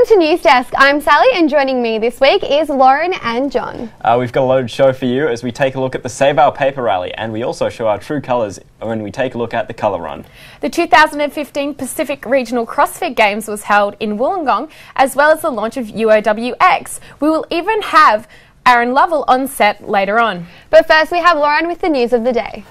to Newsdesk. I'm Sally, and joining me this week is Lauren and John. We've got a loaded show for you as we take a look at the Save Our Paper rally, and we also show our true colours when we take a look at the colour run. The 2015 Pacific Regional CrossFit Games was held in Wollongong, as well as the launch of UOWx. We will even have Aaron Lovell on set later on. But first we have Lauren with the news of the day.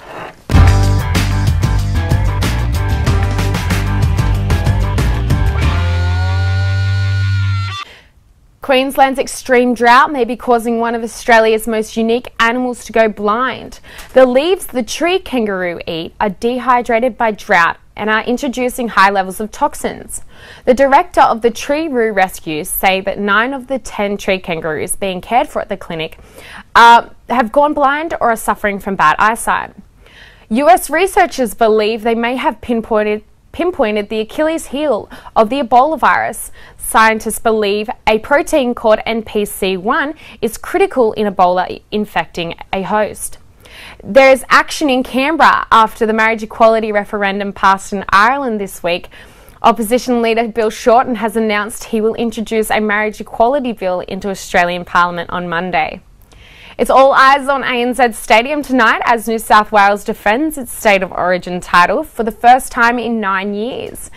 Queensland's extreme drought may be causing one of Australia's most unique animals to go blind. The leaves the tree kangaroo eat are dehydrated by drought and are introducing high levels of toxins. The director of the Tree Roo Rescues say that 9 of the 10 tree kangaroos being cared for at the clinic have gone blind or are suffering from bad eyesight. US researchers believe they may have pinpointed the Achilles heel of the Ebola virus. Scientists believe a protein called NPC1 is critical in Ebola infecting a host. There is action in Canberra after the marriage equality referendum passed in Ireland this week. Opposition leader Bill Shorten has announced he will introduce a marriage equality bill into Australian Parliament on Monday. It's all eyes on ANZ Stadium tonight as New South Wales defends its State of Origin title for the first time in 9 years.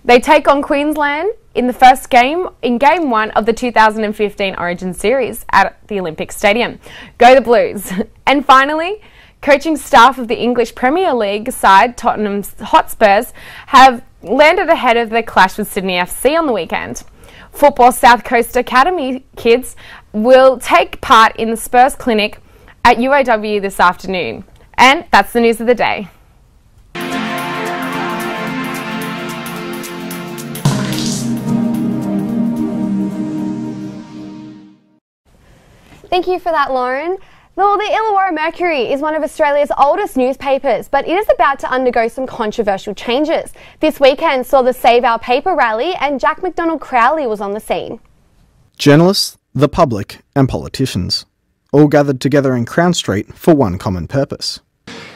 They take on Queensland in the first game, in Game 1 of the 2015 Origin Series at the Olympic Stadium. Go the Blues! And finally, coaching staff of the English Premier League side Tottenham Hotspurs have landed ahead of their clash with Sydney FC on the weekend. Football South Coast Academy kids will take part in the Spurs Clinic at UOW this afternoon. And that's the news of the day. Thank you for that, Lauren. Well, the Illawarra Mercury is one of Australia's oldest newspapers, but it is about to undergo some controversial changes. This weekend saw the Save Our Paper rally, and Jack McDonald Crowley was on the scene. Journalists, the public and politicians all gathered together in Crown Street for one common purpose.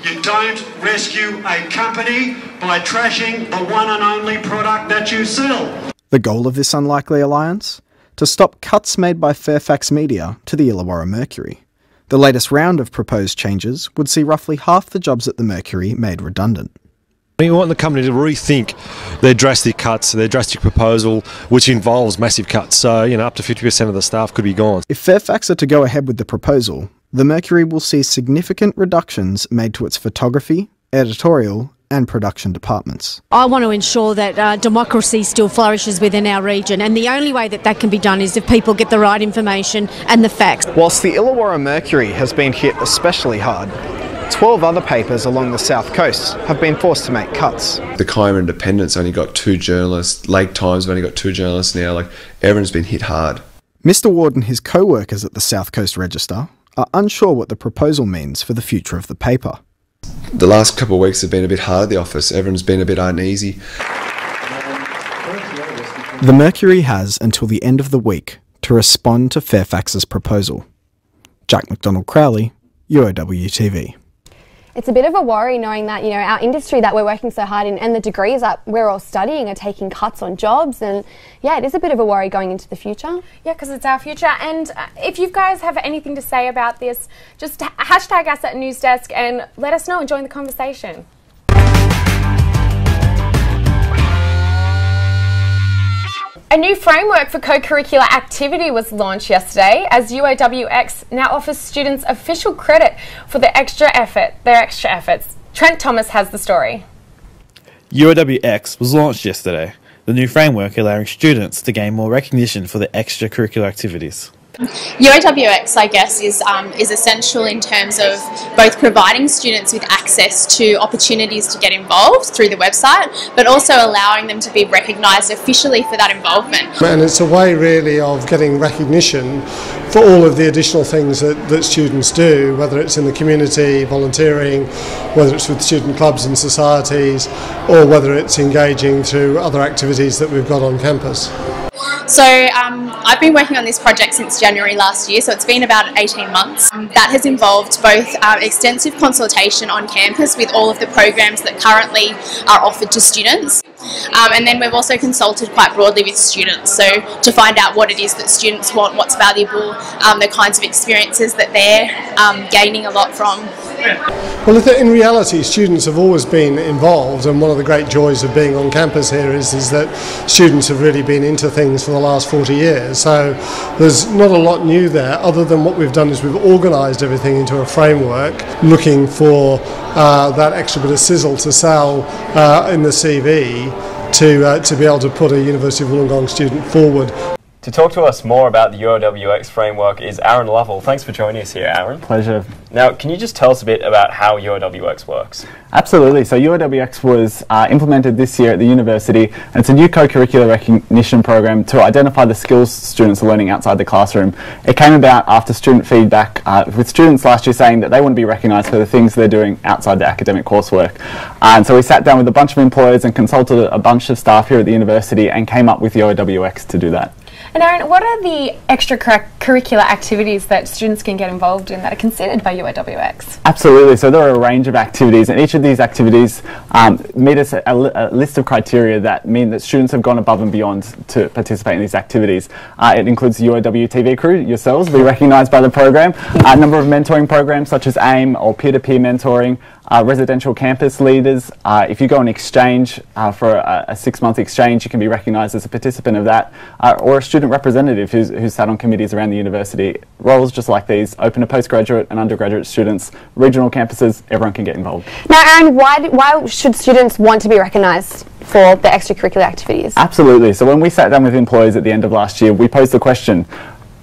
You don't rescue a company by trashing the one and only product that you sell. The goal of this unlikely alliance? To stop cuts made by Fairfax Media to the Illawarra Mercury. The latest round of proposed changes would see roughly half the jobs at the Mercury made redundant. We want the company to rethink their drastic cuts, their drastic proposal, which involves massive cuts. So, up to 50% of the staff could be gone. If Fairfax are to go ahead with the proposal, the Mercury will see significant reductions made to its photography, editorial and production departments. I want to ensure that democracy still flourishes within our region, and the only way that can be done is if people get the right information and the facts. Whilst the Illawarra Mercury has been hit especially hard, 12 other papers along the south coast have been forced to make cuts. The Kayama Independent's only got 2 journalists, Lake Times have only got 2 journalists now, everyone's been hit hard. Mr Ward and his co-workers at the South Coast Register are unsure what the proposal means for the future of the paper. The last couple of weeks have been a bit hard at the office. Everyone's been a bit uneasy. The Mercury has until the end of the week to respond to Fairfax's proposal. Jack McDonald Crowley, UOWTV. It's a bit of a worry knowing that, our industry that we're working so hard in and the degrees that we're all studying are taking cuts on jobs, and yeah, it is a bit of a worry going into the future. Yeah, because it's our future, and if you guys have anything to say about this, just hashtag us at Newsdesk and let us know and join the conversation. A new framework for co-curricular activity was launched yesterday as UOWx now offers students official credit for their extra efforts. Trent Thomas has the story. UOWx was launched yesterday, the new framework allowing students to gain more recognition for their extracurricular activities. UOWx, I guess, is essential in terms of both providing students with access to opportunities to get involved through the website, but also allowing them to be recognised officially for that involvement. And it's a way really of getting recognition for all of the additional things that students do, whether it's in the community, volunteering, whether it's with student clubs and societies, or whether it's engaging through other activities that we've got on campus. So I've been working on this project since January last year, so it's been about 18 months. That has involved both extensive consultation on campus with all of the programs that currently are offered to students. And then we've also consulted quite broadly with students, so to find out what it is that students want, what's valuable, the kinds of experiences that they're gaining a lot from. Well, in reality, students have always been involved, and one of the great joys of being on campus here is that students have really been into things for the last 40 years. So there's not a lot new there, other than what we've done is we've organised everything into a framework, looking for that extra bit of sizzle to sell in the CV to be able to put a University of Wollongong student forward. To talk to us more about the UOWx framework is Aaron Lovell. Thanks for joining us here, Aaron. Pleasure. Now, can you just tell us a bit about how UOWx works? Absolutely. So UOWx was implemented this year at the university, and it's a new co-curricular recognition program to identify the skills students are learning outside the classroom. It came about after student feedback with students last year saying that they want to be recognised for the things they're doing outside the academic coursework. And so we sat down with a bunch of employers and consulted a bunch of staff here at the university and came up with UOWx to do that. And Aaron, what are the extracurricular activities that students can get involved in that are considered by UOWx? Absolutely. So there are a range of activities, and each of these activities meet us a list of criteria that mean that students have gone above and beyond to participate in these activities. It includes the UOWTV crew, yourselves, be recognised by the program, a number of mentoring programs such as AIM or peer-to-peer mentoring, residential campus leaders. If you go on exchange for a 6-month exchange, you can be recognised as a participant of that, or a student representative who's sat on committees around the university. Roles just like these, open to postgraduate and undergraduate students, regional campuses, everyone can get involved. Now Aaron, why should students want to be recognised for the extracurricular activities? Absolutely. So when we sat down with employers at the end of last year, we posed the question,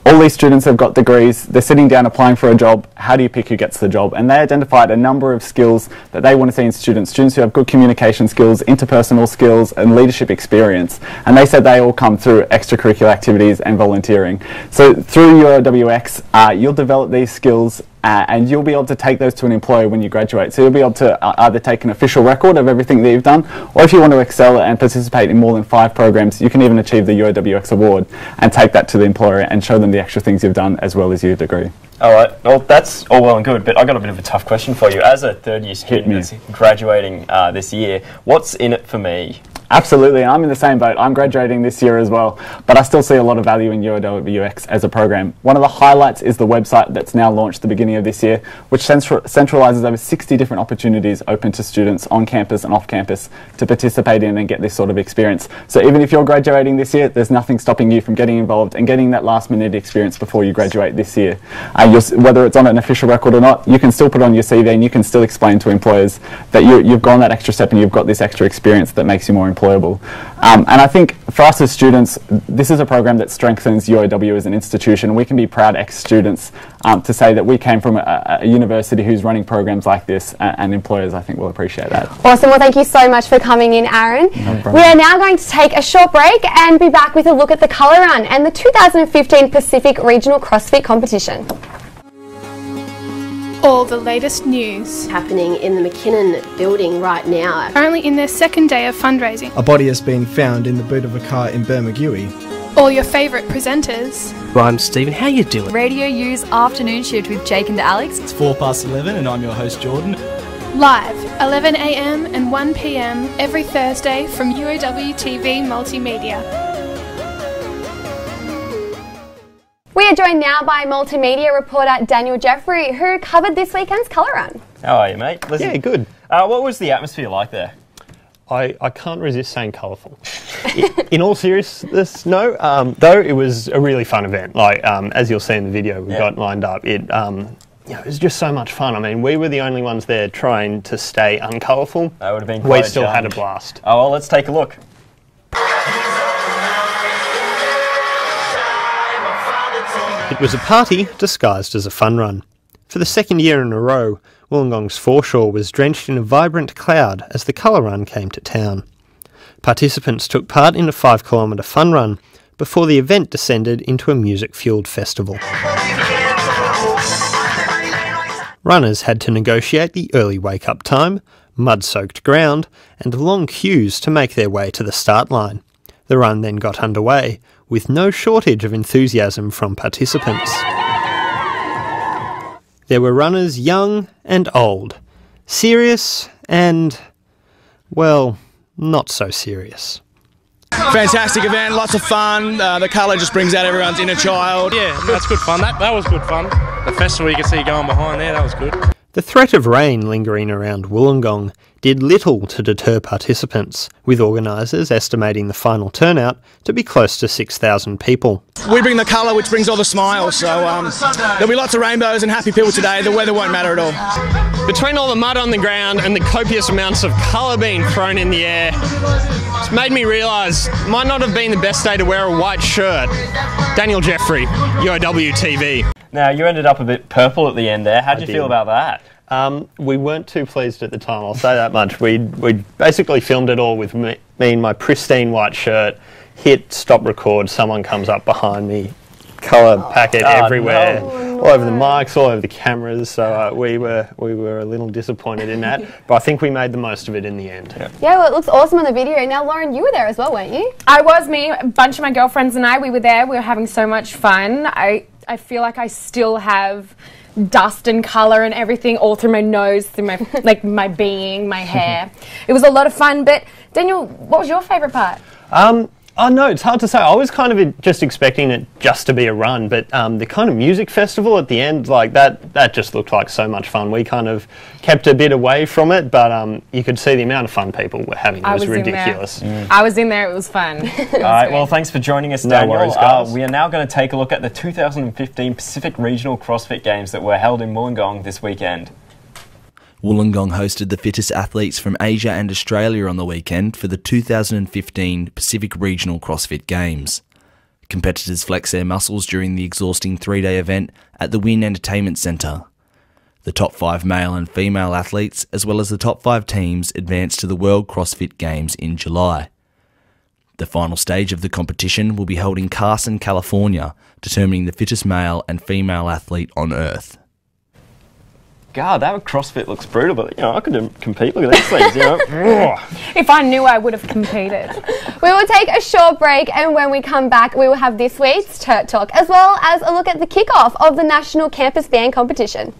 all these students have got degrees, they're sitting down applying for a job, how do you pick who gets the job? And they identified a number of skills that they want to see in students who have good communication skills, interpersonal skills and leadership experience. And they said they all come through extracurricular activities and volunteering. So through UOWx, you'll develop these skills and you'll be able to take those to an employer when you graduate. So you'll be able to either take an official record of everything that you've done, or if you want to excel and participate in more than 5 programs, you can even achieve the UOWx award and take that to the employer and show them the extra things you've done as well as your degree. All right, well that's all well and good, but I got a bit of a tough question for you. As a third-year student that's graduating this year, what's in it for me? Absolutely, I'm in the same boat. I'm graduating this year as well, but I still see a lot of value in UOWx as a program. One of the highlights is the website that's now launched at the beginning of this year, which centralises over 60 different opportunities open to students on campus and off campus to participate in and get this sort of experience. So even if you're graduating this year, there's nothing stopping you from getting involved and getting that last minute experience before you graduate this year. Whether it's on an official record or not, you can still put it on your CV and you can still explain to employers that you've gone that extra step and you've got this extra experience that makes you more employable. And I think for us as students, this is a program that strengthens UOW as an institution. We can be proud ex-students to say that we came from a university who's running programs like this, and employers I think will appreciate that. Awesome, well thank you so much for coming in, Aaron. No we are now going to take a short break and be back with a look at the Colour Run and the 2015 Pacific Regional CrossFit Competition. All the latest news happening in the McKinnon building right now. Currently in their second day of fundraising. A body has been found in the boot of a car in Bermagui. All your favourite presenters. Well, I'm Stephen, how you doing? Radio U's Afternoon Shift with Jake and Alex. It's 11:04 and I'm your host Jordan. Live, 11 a.m. and 1 p.m. every Thursday from UOWTV Multimedia. We are joined now by multimedia reporter Daniel Jeffrey, who covered this weekend's Colour Run. How are you, mate? Listen, yeah, good. What was the atmosphere like there? I can't resist saying colourful. In all seriousness, no. Though it was a really fun event. Like as you'll see in the video we got lined up, it was just so much fun. I mean, we were the only ones there trying to stay uncolourful. That would have been quite We still had a blast. Oh well, let's take a look. It was a party disguised as a fun run. For the second year in a row, Wollongong's foreshore was drenched in a vibrant cloud as the Colour Run came to town. Participants took part in a 5-kilometre fun run before the event descended into a music-fuelled festival. Runners had to negotiate the early wake-up time, mud-soaked ground, and long queues to make their way to the start line. The run then got underway, with no shortage of enthusiasm from participants. There were runners young and old, serious and, well, not so serious. Fantastic event, lots of fun. The colour just brings out everyone's inner child. Yeah, that's good fun. That was good fun. The festival you can see going behind there, that was good. The threat of rain lingering around Wollongong did little to deter participants, with organisers estimating the final turnout to be close to 6,000 people. We bring the colour, which brings all the smiles, so there'll be lots of rainbows and happy people today. The weather won't matter at all. Between all the mud on the ground and the copious amounts of colour being thrown in the air, it's made me realise it might not have been the best day to wear a white shirt. Daniel Jeffrey, UOWTV. Now, you ended up a bit purple at the end there. How did you feel about that? We weren't too pleased at the time, I'll say that much. We basically filmed it all with me in my pristine white shirt, hit stop record, someone comes up behind me, colour packet everywhere, all over the mics, all over the cameras, so we were a little disappointed in that, but I think we made the most of it in the end. Yeah, well, it looks awesome on the video. Now, Lauren, you were there as well, weren't you? I was, a bunch of my girlfriends and I, we were there, we were having so much fun. I feel like I still have dust and colour and everything all through my nose, through my my being, my hair. It was a lot of fun, but Daniel, what was your favourite part? Oh no, it's hard to say. I was kind of just expecting it just to be a run, but the kind of music festival at the end, like that just looked like so much fun. We kind of kept a bit away from it, but you could see the amount of fun people were having. It was ridiculous. I was in there, it was fun. All right, well, thanks for joining us, Daniel. No worries, guys. We are now going to take a look at the 2015 Pacific Regional CrossFit Games that were held in Wollongong this weekend. Wollongong hosted the fittest athletes from Asia and Australia on the weekend for the 2015 Pacific Regional CrossFit Games. Competitors flexed their muscles during the exhausting 3-day event at the Wynn Entertainment Centre. The top 5 male and female athletes, as well as the top 5 teams, advanced to the World CrossFit Games in July. The final stage of the competition will be held in Carson, California, determining the fittest male and female athlete on Earth. God, that CrossFit looks brutal, but I could compete. Look at these things, If I knew, I would have competed. We will take a short break, and when we come back, we will have this week's Tert Talk, as well as a look at the kickoff of the National Campus Band Competition.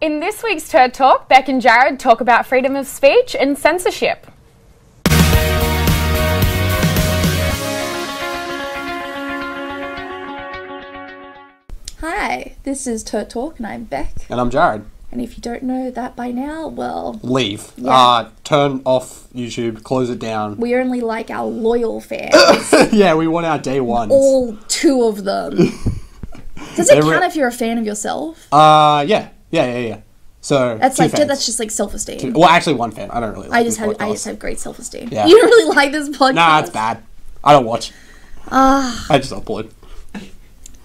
In this week's Tert Talk, Beck and Jared talk about freedom of speech and censorship. Hi, this is Tert Talk and I'm Beck. And I'm Jared. And if you don't know that by now, well... leave. Yeah. Turn off YouTube, close it down. We only like our loyal fans. Yeah, we want our day ones. All 2 of them. Does it count if you're a fan of yourself? Yeah. So that's fans. That's just like self-esteem. Well, actually 1 fan. I don't really like I just have great self-esteem. Yeah. You don't really like this podcast? Nah, it's bad. I don't watch. I just upload.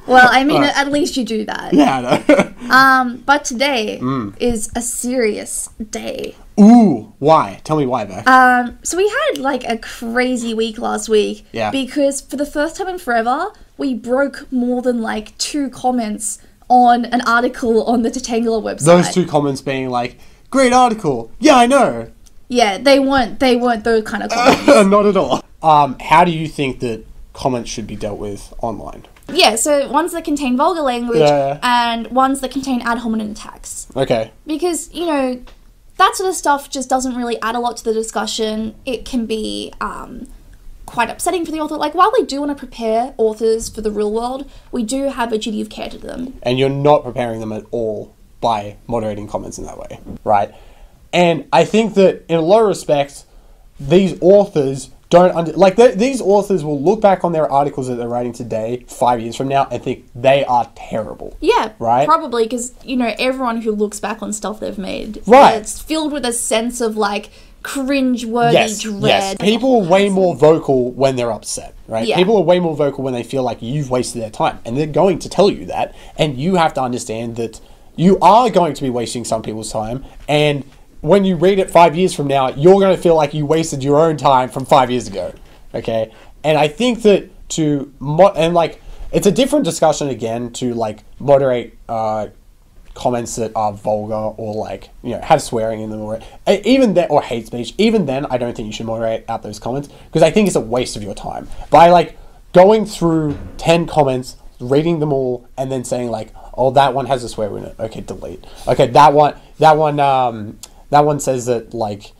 Well, I mean, at least you do that. Yeah, I know. But today is a serious day. Ooh, why? Tell me why, Beck. So we had like a crazy week last week. Yeah. Because for the first time in forever, we broke more than like 2 comments on an article on the Tatangala website. Those 2 comments being like, great article. Yeah, I know. Yeah, they weren't those kind of comments. Not at all. How do you think that comments should be dealt with online? Yeah, so ones that contain vulgar language and ones that contain ad hominem attacks. Okay. Because, that sort of stuff just doesn't really add a lot to the discussion. It can be quite upsetting for the author. Like, while we do want to prepare authors for the real world, we do have a duty of care to them. And you're not preparing them at all by moderating comments in that way, right? And I think that in a lot of respects, these authors these authors will look back on their articles that they're writing today, 5 years from now, and think they are terrible. Yeah, right? Probably, because, everyone who looks back on stuff they've made, it's filled with a sense of, like, cringe-worthy dread. Yes, people are way more vocal when they're upset, right? Yeah. People are way more vocal when they feel like you've wasted their time, and they're going to tell you that, and you have to understand that you are going to be wasting some people's time, and when you read it 5 years from now, you're going to feel like you wasted your own time from 5 years ago. Okay? And I think that it's a different discussion again to like moderate comments that are vulgar or like, you know, have swearing in them or even then, or hate speech. Even then, I don't think you should moderate out those comments because I think it's a waste of your time. By like going through 10 comments, reading them all, and then saying like, oh, that one has a swear in it. Okay, delete. Okay, that one says that like,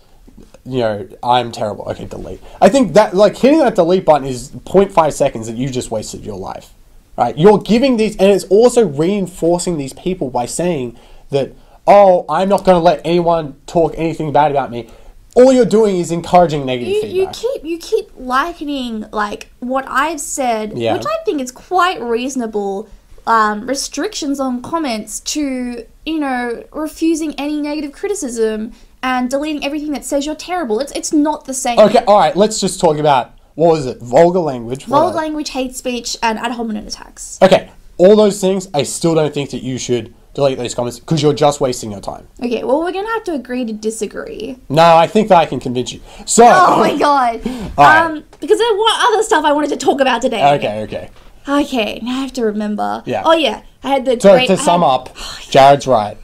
you know, I'm terrible. Okay, delete. I think that like hitting that delete button is 0.5 seconds that you just wasted your life. Right? You're giving these, and it's also reinforcing these people by saying that, oh, I'm not going to let anyone talk anything bad about me. All you're doing is encouraging negative feedback. You keep likening like what I've said, which I think is quite reasonable. Restrictions on comments to, you know, refusing any negative criticism and deleting everything that says you're terrible. It's not the same. Okay, all right. Let's just talk about, what was it? Vulgar language. Vulgar language, hate speech, and ad hominem attacks. Okay, all those things. I still don't think that you should delete those comments because you're just wasting your time. Okay, well, we're gonna have to agree to disagree. No, I think that I can convince you. So. Oh my god. Right. Because there were other stuff I wanted to talk about today. Okay. Okay, now I have to remember. Yeah. Oh yeah, I had the. So to sum up, Jared's right.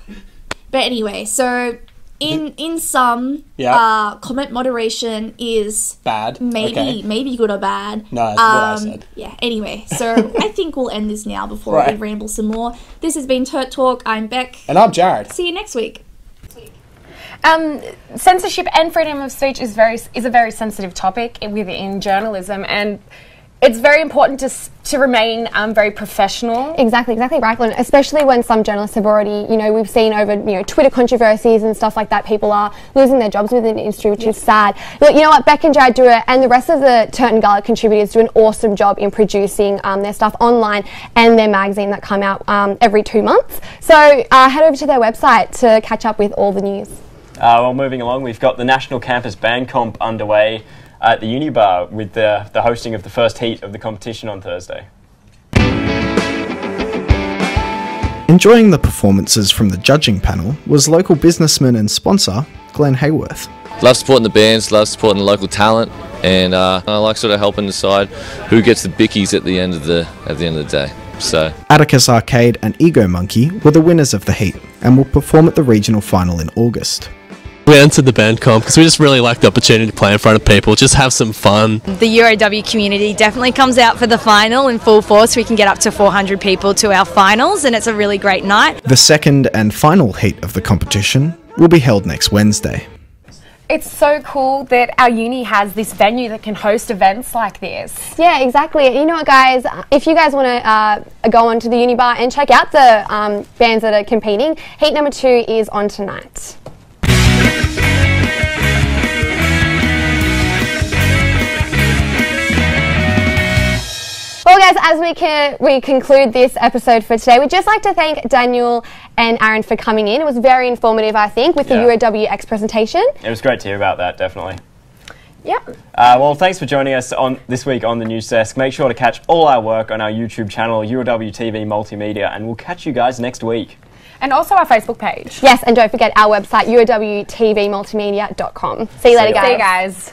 But anyway, so in sum, comment moderation is bad. Maybe good or bad. No, that's what I said. Yeah. Anyway, so I think we'll end this now before we ramble some more. This has been Tert Talk. I'm Beck. And I'm Jared. See you next week. Censorship and freedom of speech is a very sensitive topic within journalism, and it's very important to remain very professional. Exactly right, Glenn. Especially when some journalists have already, you know, we've seen over, you know, Twitter controversies and stuff like that, people are losing their jobs within the industry, which is sad. But you know what, Beck and Jared do it, and the rest of the Tert and Gullah contributors do an awesome job in producing their stuff online and their magazine that come out every 2 months. So head over to their website to catch up with all the news. Well, moving along, we've got the National Campus Band Comp underway at the Unibar with the hosting of the first heat of the competition on Thursday. Enjoying the performances from the judging panel was local businessman and sponsor Glenn Hayworth. Love supporting the bands, love supporting the local talent, and I like sort of helping decide who gets the bickies at the end of the day. So Atticus Arcade and Ego Monkey were the winners of the heat and will perform at the regional final in August. We entered the band comp because we just really like the opportunity to play in front of people, just have some fun. The UOW community definitely comes out for the final in full force. We can get up to 400 people to our finals, and it's a really great night. The second and final heat of the competition will be held next Wednesday. It's so cool that our uni has this venue that can host events like this. Yeah, exactly. You know what, guys? If you guys want to go onto the Unibar and check out the bands that are competing, heat number 2 is on tonight. Well, guys, as we conclude this episode for today, we'd just like to thank Daniel and Aaron for coming in. It was very informative, I think, with the UOWx presentation. It was great to hear about that, definitely. Yeah. Well, thanks for joining us on this week on the Newsdesk. Make sure to catch all our work on our YouTube channel, UOWTV Multimedia, and we'll catch you guys next week. And also our Facebook page. Yes, and don't forget our website, UOWTVmultimedia.com. See you later, guys. See you guys.